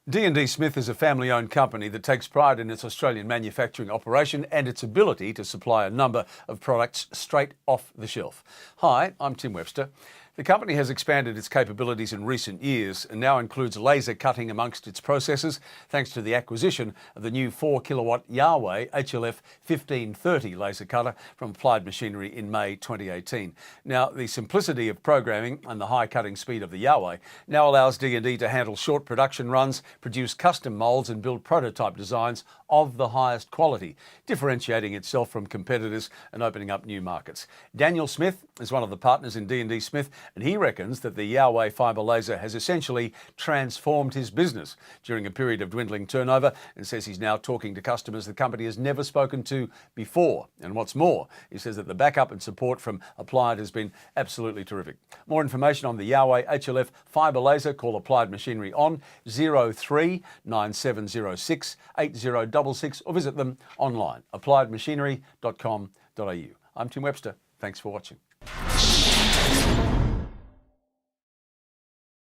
D&D Smith is a family-owned company that takes pride in its Australian manufacturing operation and its ability to supply a number of products straight off the shelf. Hi, I'm Tim Webster. The company has expanded its capabilities in recent years and now includes laser cutting amongst its processes thanks to the acquisition of the new 4-kilowatt Yawei HLF-1530 laser cutter from Applied Machinery in May 2018. Now, the simplicity of programming and the high cutting speed of the Yawei now allows D&D to handle short production runs, produce custom moulds and build prototype designs of the highest quality, differentiating itself from competitors and opening up new markets. Daniel Smith is one of the partners in D&D Smith, and he reckons that the Yawei fibre laser has essentially transformed his business during a period of dwindling turnover, and says he's now talking to customers the company has never spoken to before. And what's more, he says that the backup and support from Applied has been absolutely terrific. More information on the Yawei HLF fibre laser, call Applied Machinery on 03 9706 8066 or visit them online, appliedmachinery.com.au. I'm Tim Webster. Thanks for watching.